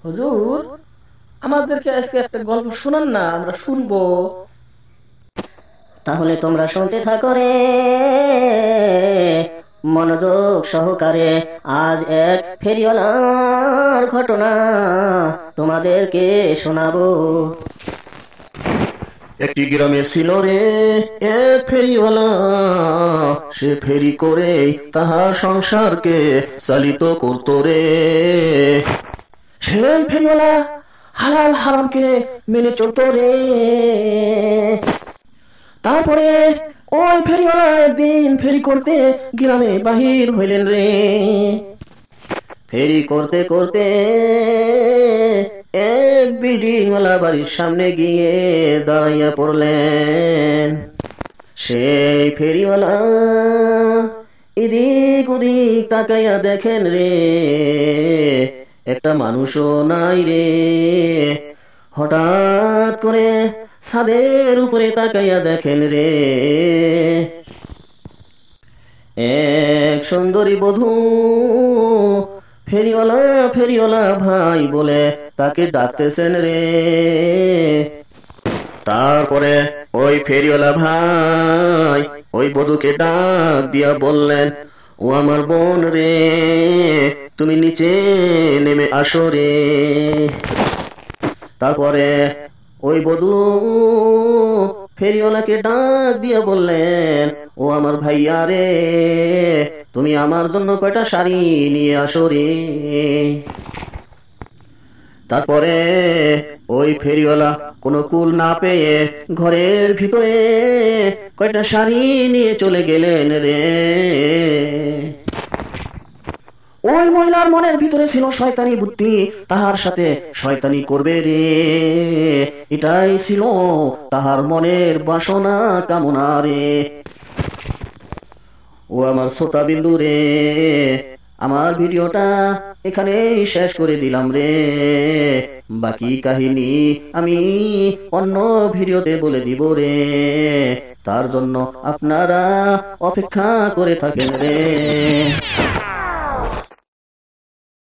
হুজুর, আমাদেরকে আজকে একটা গল্প শোনান না, আমরা শুনবো। তাহলে তোমরা শুনতে থাকো রে মনোযোগ সহকারে। আজ এক ফেরিওয়ালার ঘটনা তোমাদেরকে শোনাবো। একটি গ্রামে ছিল রে এক ফেরিওয়ালা। সে ফেরি করে তাহার সংসারকে চালিত করত রে। সেই ফেরিওয়ালা হালাল হারামকে মেনে চলতো রে। তারপরে ওই ফেরিওয়ালা একদিন ফেরি করতে গ্রামে বাহির হইলেন রে। ফেরি করতে করতে এক বিল্ডিং ওয়ালা বাড়ির সামনে গিয়ে দাঁড়াইয়া পড়লেন। সেই ফেরিওয়ালা এদিক ওদিক তাকাইয়া দেখেন রে, একটা মানুষও নাই রে। হঠাৎ করে ছাদের উপরে তাকাইয়া দেখেন রে, এক সুন্দরী বধূ ফেরিওয়ালা ফেরিওয়ালা ভাই বলে তাকে ডাকতেছেন রে। তারপরে ওই ফেরিওয়ালা ভাই ওই বধূকে ডাক দিয়া বললেন, ও আমার বোন রে, তুমি নিচে নেমে আসো রে। তারপরে ওই বধূ ফেরিওয়ালাকে ডাক দিয়ে বললেন, ও আমার ভাইয়া রে, তুমি আমার জন্য কয়টা শাড়ি নিয়ে আসো রে। তারপরে ওই ফেরিওয়ালা কোনো কুল না পেয়ে ঘরের ভিতরে কয়টা শাড়ি নিয়ে চলে গেলেন রে। ওই মহিলার মনের ভিতরে ছিল শয়তানি বুদ্ধি, তাহার সাথে শয়তানি করবে রে। এটাই ছিল তাহার মনের বাসনা কামনা রে। ও আমার শ্রোতা বিন্দু রে, আমার ভিডিওটা এখানেই শেষ করে দিলাম রে। বাকি কাহিনী আমি অন্য ভিডিওতে বলে দিব রে। তার জন্য আপনারা অপেক্ষা করে থাকেন রে।